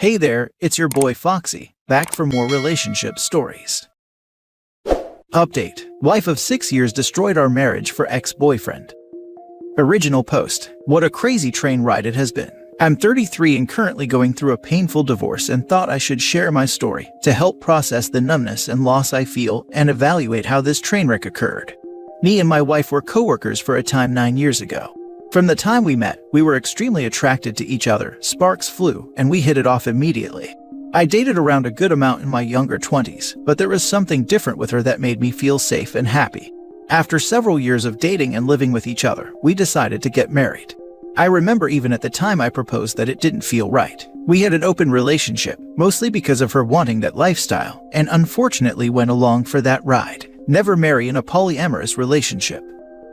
Hey there, it's your boy Foxy, back for more relationship stories. Update: wife of 6 years destroyed our marriage for ex-boyfriend. Original post: what a crazy train ride it has been. I'm 33 and currently going through a painful divorce and thought I should share my story to help process the numbness and loss I feel and evaluate how this train wreck occurred. Me and my wife were co-workers for a time 9 years ago. From the time we met, we were extremely attracted to each other, sparks flew, and we hit it off immediately. I dated around a good amount in my younger 20s, but there was something different with her that made me feel safe and happy. After several years of dating and living with each other, we decided to get married. I remember even at the time I proposed that it didn't feel right. We had an open relationship, mostly because of her wanting that lifestyle, and unfortunately went along for that ride. Never marry in a polyamorous relationship.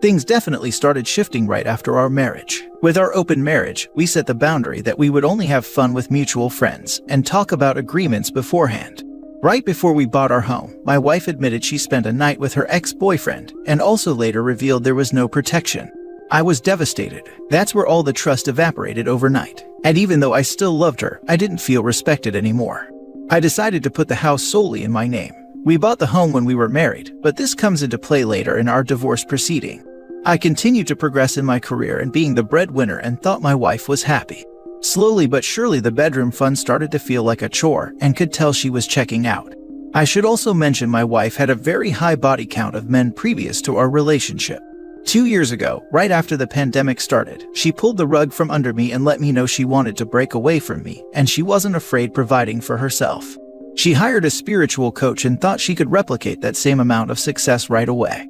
Things definitely started shifting right after our marriage. With our open marriage, we set the boundary that we would only have fun with mutual friends and talk about agreements beforehand. Right before we bought our home, my wife admitted she spent a night with her ex-boyfriend and also later revealed there was no protection. I was devastated. That's where all the trust evaporated overnight. And even though I still loved her, I didn't feel respected anymore. I decided to put the house solely in my name. We bought the home when we were married, but this comes into play later in our divorce proceeding. I continued to progress in my career and being the breadwinner and thought my wife was happy. Slowly but surely the bedroom fun started to feel like a chore and could tell she was checking out. I should also mention my wife had a very high body count of men previous to our relationship. 2 years ago, right after the pandemic started, she pulled the rug from under me and let me know she wanted to break away from me and she wasn't afraid providing for herself. She hired a spiritual coach and thought she could replicate that same amount of success right away.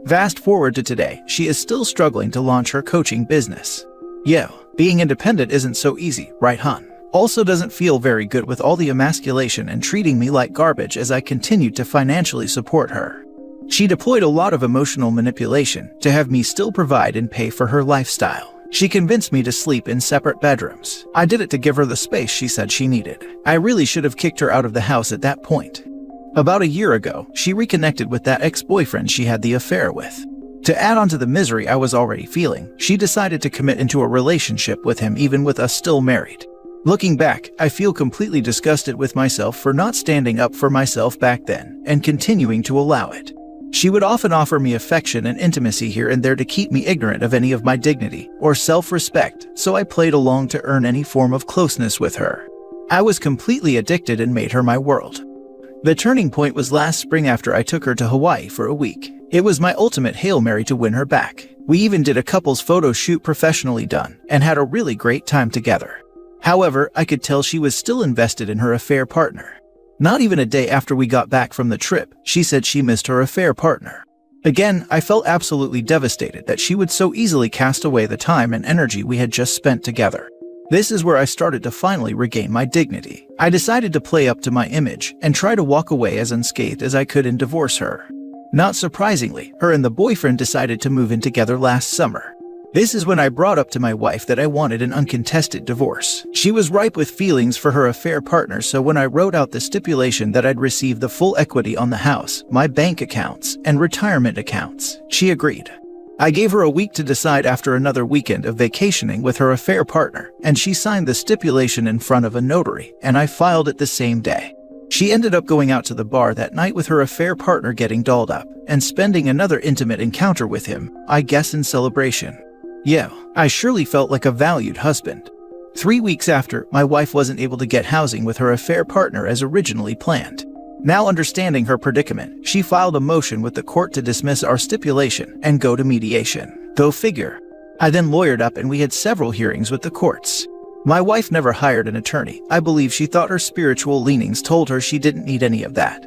Fast forward to today, she is still struggling to launch her coaching business. Yo, being independent isn't so easy, right hun? Also doesn't feel very good with all the emasculation and treating me like garbage as I continued to financially support her. She deployed a lot of emotional manipulation to have me still provide and pay for her lifestyle. She convinced me to sleep in separate bedrooms. I did it to give her the space she said she needed. I really should have kicked her out of the house at that point. About a year ago, she reconnected with that ex-boyfriend she had the affair with. To add on to the misery I was already feeling, she decided to commit into a relationship with him even with us still married. Looking back, I feel completely disgusted with myself for not standing up for myself back then and continuing to allow it. She would often offer me affection and intimacy here and there to keep me ignorant of any of my dignity or self-respect, so I played along to earn any form of closeness with her. I was completely addicted and made her my world. The turning point was last spring after I took her to Hawaii for a week. It was my ultimate Hail Mary to win her back. We even did a couple's photo shoot professionally done and had a really great time together. However, I could tell she was still invested in her affair partner. Not even a day after we got back from the trip, she said she missed her affair partner. Again, I felt absolutely devastated that she would so easily cast away the time and energy we had just spent together. This is where I started to finally regain my dignity. I decided to play up to my image and try to walk away as unscathed as I could and divorce her. Not surprisingly, her and the boyfriend decided to move in together last summer. This is when I brought up to my wife that I wanted an uncontested divorce. She was ripe with feelings for her affair partner, so when I wrote out the stipulation that I'd receive the full equity on the house, my bank accounts, and retirement accounts, she agreed. I gave her a week to decide after another weekend of vacationing with her affair partner, and she signed the stipulation in front of a notary, and I filed it the same day. She ended up going out to the bar that night with her affair partner getting dolled up, and spending another intimate encounter with him, I guess in celebration. Yeah, I surely felt like a valued husband. 3 weeks after, my wife wasn't able to get housing with her affair partner as originally planned. Now understanding her predicament, she filed a motion with the court to dismiss our stipulation and go to mediation. Go figure. I then lawyered up and we had several hearings with the courts. My wife never hired an attorney. I believe she thought her spiritual leanings told her she didn't need any of that.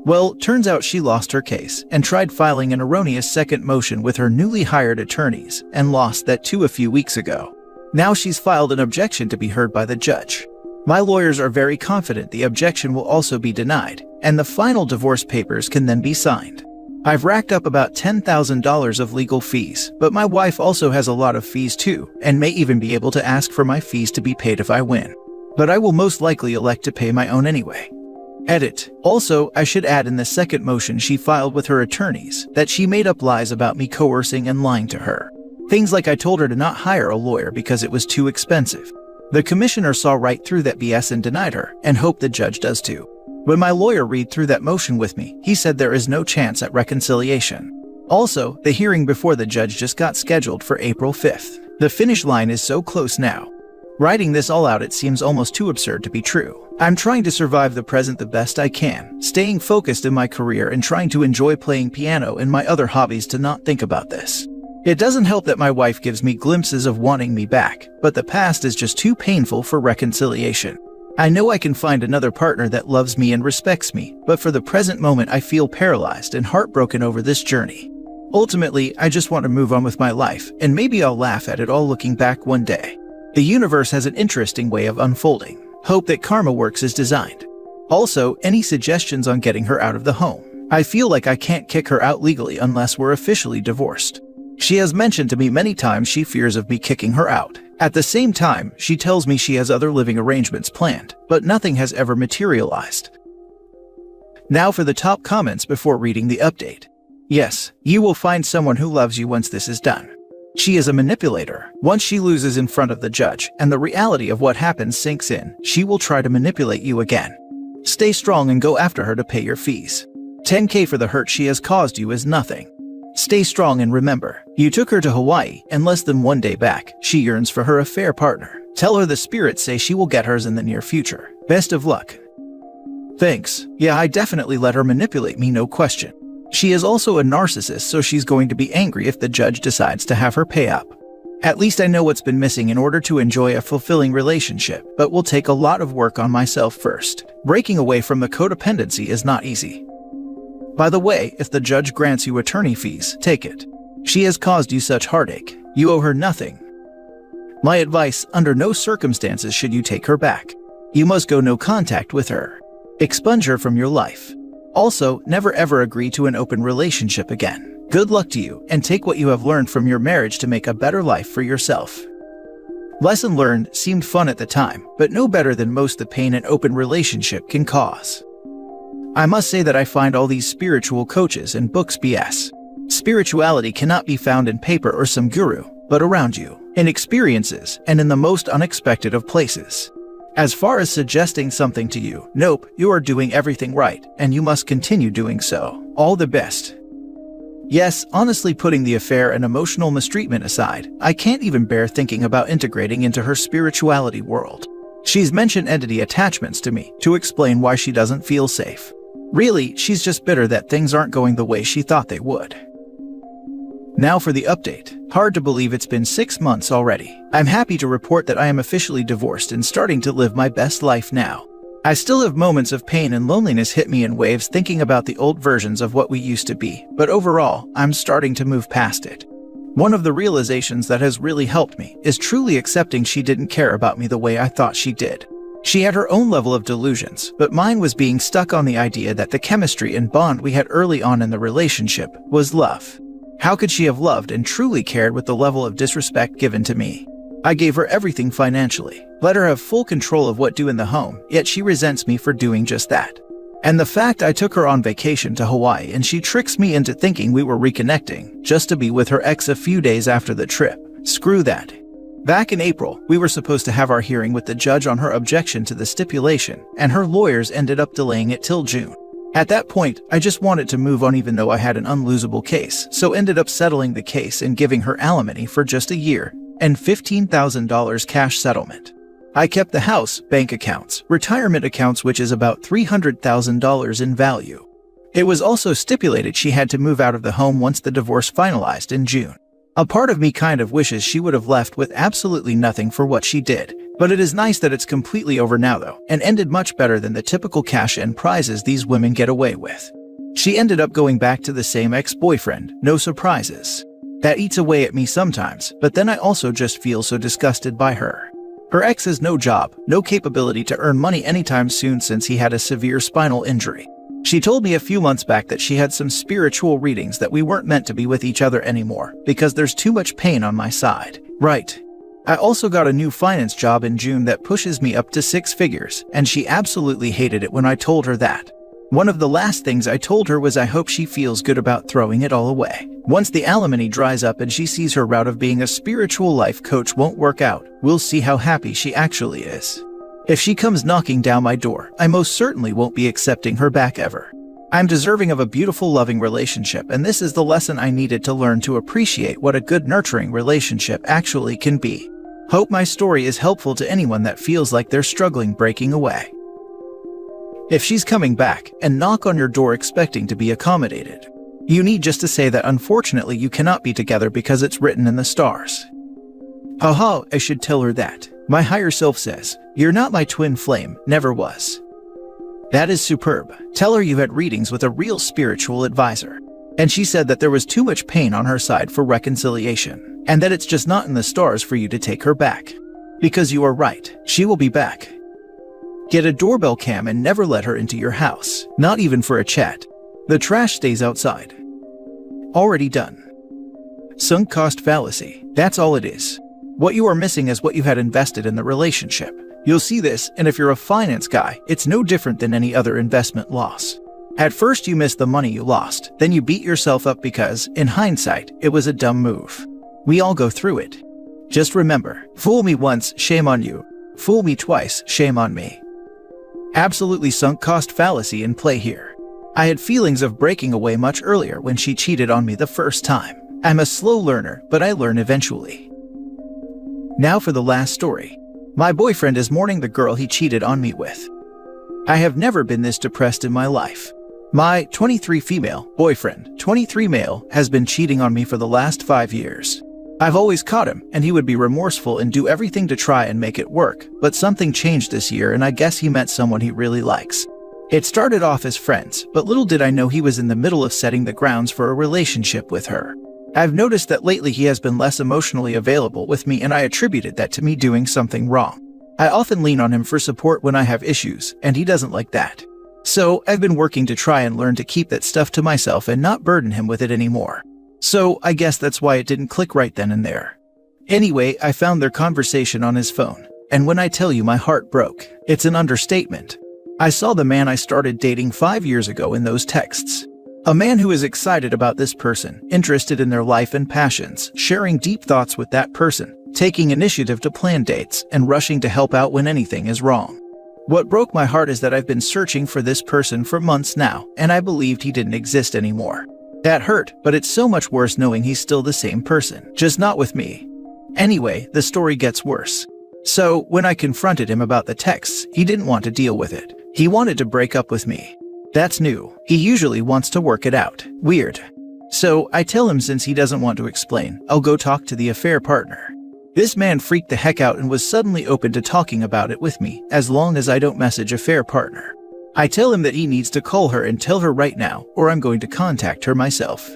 Well, turns out she lost her case and tried filing an erroneous second motion with her newly hired attorneys and lost that too a few weeks ago. Now she's filed an objection to be heard by the judge. My lawyers are very confident the objection will also be denied, and the final divorce papers can then be signed. I've racked up about $10,000 of legal fees, but my wife also has a lot of fees too, and may even be able to ask for my fees to be paid if I win. But I will most likely elect to pay my own anyway. Edit. Also, I should add in the second motion she filed with her attorneys that she made up lies about me coercing and lying to her. Things like I told her to not hire a lawyer because it was too expensive. The commissioner saw right through that BS and denied her, and hoped the judge does too. When my lawyer read through that motion with me, he said there is no chance at reconciliation. Also, the hearing before the judge just got scheduled for April 5th. The finish line is so close now. Writing this all out, it seems almost too absurd to be true. I'm trying to survive the present the best I can, staying focused in my career and trying to enjoy playing piano and my other hobbies to not think about this. It doesn't help that my wife gives me glimpses of wanting me back, but the past is just too painful for reconciliation. I know I can find another partner that loves me and respects me, but for the present moment I feel paralyzed and heartbroken over this journey. Ultimately, I just want to move on with my life, and maybe I'll laugh at it all looking back one day. The universe has an interesting way of unfolding. Hope that karma works as designed. Also, any suggestions on getting her out of the home? I feel like I can't kick her out legally unless we're officially divorced. She has mentioned to me many times she fears of me kicking her out. At the same time, she tells me she has other living arrangements planned, but nothing has ever materialized. Now for the top comments before reading the update. Yes, you will find someone who loves you once this is done. She is a manipulator. Once she loses in front of the judge and the reality of what happens sinks in, she will try to manipulate you again. Stay strong and go after her to pay your fees. 10K for the hurt she has caused you is nothing. Stay strong and remember, you took her to Hawaii, and less than one day back, she yearns for her affair partner. Tell her the spirits say she will get hers in the near future. Best of luck. Thanks. Yeah, I definitely let her manipulate me, no question. She is also a narcissist, so she's going to be angry if the judge decides to have her pay up. At least I know what's been missing in order to enjoy a fulfilling relationship, but will take a lot of work on myself first. Breaking away from the codependency is not easy. By the way, if the judge grants you attorney fees, take it. She has caused you such heartache. You owe her nothing. My advice, under no circumstances should you take her back. You must go no contact with her. Expunge her from your life. Also, never ever agree to an open relationship again. Good luck to you, and take what you have learned from your marriage to make a better life for yourself. Lesson learned seemed fun at the time, but no better than most the pain an open relationship can cause. I must say that I find all these spiritual coaches and books BS. Spirituality cannot be found in paper or some guru, but around you, in experiences, and in the most unexpected of places. As far as suggesting something to you, nope, you are doing everything right, and you must continue doing so. All the best. Yes, honestly, putting the affair and emotional mistreatment aside, I can't even bear thinking about integrating into her spirituality world. She's mentioned entity attachments to me to explain why she doesn't feel safe. Really, she's just bitter that things aren't going the way she thought they would. Now for the update. Hard to believe it's been 6 months already. I'm happy to report that I am officially divorced and starting to live my best life now. I still have moments of pain and loneliness hit me in waves thinking about the old versions of what we used to be, but overall, I'm starting to move past it. One of the realizations that has really helped me is truly accepting she didn't care about me the way I thought she did. She had her own level of delusions, but mine was being stuck on the idea that the chemistry and bond we had early on in the relationship was love. How could she have loved and truly cared with the level of disrespect given to me? I gave her everything financially, let her have full control of what to do in the home, yet she resents me for doing just that. And the fact I took her on vacation to Hawaii and she tricks me into thinking we were reconnecting, just to be with her ex a few days after the trip. Screw that. Back in April, we were supposed to have our hearing with the judge on her objection to the stipulation, and her lawyers ended up delaying it till June. At that point, I just wanted to move on even though I had an unlosable case, so ended up settling the case and giving her alimony for just a year, and $15,000 cash settlement. I kept the house, bank accounts, retirement accounts, which is about $300,000 in value. It was also stipulated she had to move out of the home once the divorce finalized in June. A part of me kind of wishes she would have left with absolutely nothing for what she did, but it is nice that it's completely over now though, and ended much better than the typical cash and prizes these women get away with. She ended up going back to the same ex-boyfriend, no surprises. That eats away at me sometimes, but then I also just feel so disgusted by her. Her ex has no job, no capability to earn money anytime soon since he had a severe spinal injury. She told me a few months back that she had some spiritual readings that we weren't meant to be with each other anymore because there's too much pain on my side. Right. I also got a new finance job in June that pushes me up to 6 figures, and she absolutely hated it when I told her that. One of the last things I told her was I hope she feels good about throwing it all away. Once the alimony dries up and she sees her route of being a spiritual life coach won't work out, we'll see how happy she actually is. If she comes knocking down my door, I most certainly won't be accepting her back ever. I'm deserving of a beautiful, loving relationship, and this is the lesson I needed to learn to appreciate what a good, nurturing relationship actually can be. Hope my story is helpful to anyone that feels like they're struggling breaking away. If she's coming back and knock on your door expecting to be accommodated, you need just to say that unfortunately you cannot be together because it's written in the stars. Haha, I should tell her that. My higher self says, you're not my twin flame, never was. That is superb. Tell her you had readings with a real spiritual advisor. And she said that there was too much pain on her side for reconciliation, and that it's just not in the stars for you to take her back. Because you are right, she will be back. Get a doorbell cam and never let her into your house, not even for a chat. The trash stays outside. Already done. Sunk cost fallacy, that's all it is. What you are missing is what you had invested in the relationship. You'll see this, and if you're a finance guy, it's no different than any other investment loss. At first you missed the money you lost, then you beat yourself up because, in hindsight, it was a dumb move. We all go through it. Just remember, fool me once, shame on you. Fool me twice, shame on me. Absolutely sunk cost fallacy in play here. I had feelings of breaking away much earlier when she cheated on me the first time. I'm a slow learner, but I learn eventually. Now for the last story. My boyfriend is mourning the girl he cheated on me with. I have never been this depressed in my life. My 23 female boyfriend, 23 male, has been cheating on me for the last 5 years. I've always caught him, and he would be remorseful and do everything to try and make it work, but something changed this year and I guess he met someone he really likes. It started off as friends, but little did I know he was in the middle of setting the grounds for a relationship with her. I've noticed that lately he has been less emotionally available with me, and I attributed that to me doing something wrong. I often lean on him for support when I have issues, and he doesn't like that. So I've been working to try and learn to keep that stuff to myself and not burden him with it anymore. So I guess that's why it didn't click right then and there. Anyway, I found their conversation on his phone, and when I tell you my heart broke, it's an understatement. I saw the man I started dating 5 years ago in those texts. A man who is excited about this person, interested in their life and passions, sharing deep thoughts with that person, taking initiative to plan dates, and rushing to help out when anything is wrong. What broke my heart is that I've been searching for this person for months now, and I believed he didn't exist anymore. That hurt, but it's so much worse knowing he's still the same person, just not with me. Anyway, the story gets worse. So, when I confronted him about the texts, he didn't want to deal with it. He wanted to break up with me. That's new. He usually wants to work it out. Weird. So, I tell him since he doesn't want to explain, I'll go talk to the affair partner. This man freaked the heck out and was suddenly open to talking about it with me, as long as I don't message affair partner. I tell him that he needs to call her and tell her right now, or I'm going to contact her myself.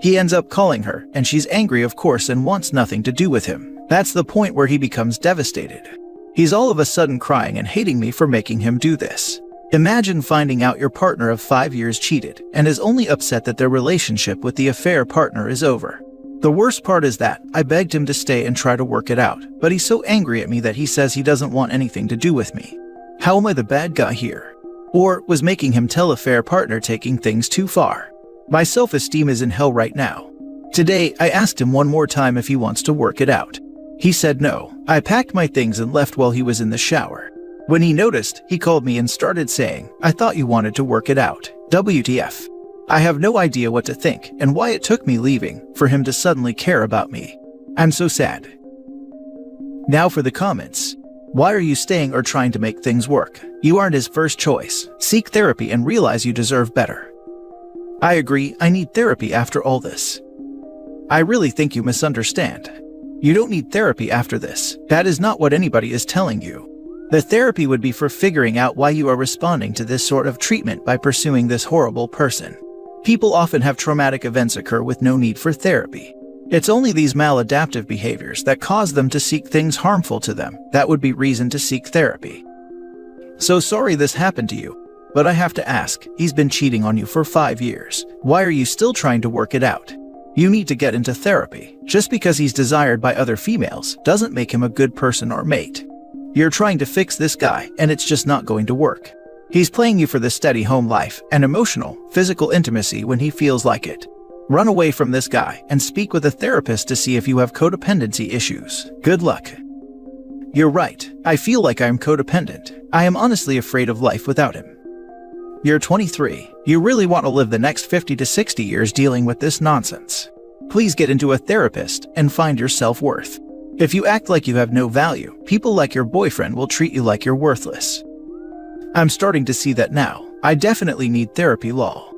He ends up calling her, and she's angry of course and wants nothing to do with him. That's the point where he becomes devastated. He's all of a sudden crying and hating me for making him do this. Imagine finding out your partner of 5 years cheated and is only upset that their relationship with the affair partner is over. The worst part is that I begged him to stay and try to work it out, but he's so angry at me that he says he doesn't want anything to do with me. How am I the bad guy here? Or was making him tell affair partner taking things too far? My self-esteem is in hell right now. Today, I asked him one more time if he wants to work it out. He said no. I packed my things and left while he was in the shower. When he noticed, he called me and started saying, I thought you wanted to work it out. WTF. I have no idea what to think and why it took me leaving for him to suddenly care about me. I'm so sad. Now for the comments. Why are you staying or trying to make things work? You aren't his first choice. Seek therapy and realize you deserve better. I agree, I need therapy after all this. I really think you misunderstand. You don't need therapy after this. That is not what anybody is telling you. The therapy would be for figuring out why you are responding to this sort of treatment by pursuing this horrible person. People often have traumatic events occur with no need for therapy. It's only these maladaptive behaviors that cause them to seek things harmful to them that would be reason to seek therapy. So sorry this happened to you, but I have to ask, he's been cheating on you for 5 years. Why are you still trying to work it out? You need to get into therapy. Just because he's desired by other females doesn't make him a good person or mate. You're trying to fix this guy, and it's just not going to work. He's playing you for the steady home life and emotional, physical intimacy when he feels like it. Run away from this guy and speak with a therapist to see if you have codependency issues. Good luck. You're right. I feel like I'm codependent. I am honestly afraid of life without him. You're 23. You really want to live the next 50 to 60 years dealing with this nonsense. Please get into a therapist and find your self-worth. If you act like you have no value, people like your boyfriend will treat you like you're worthless. I'm starting to see that now. I definitely need therapy, lol.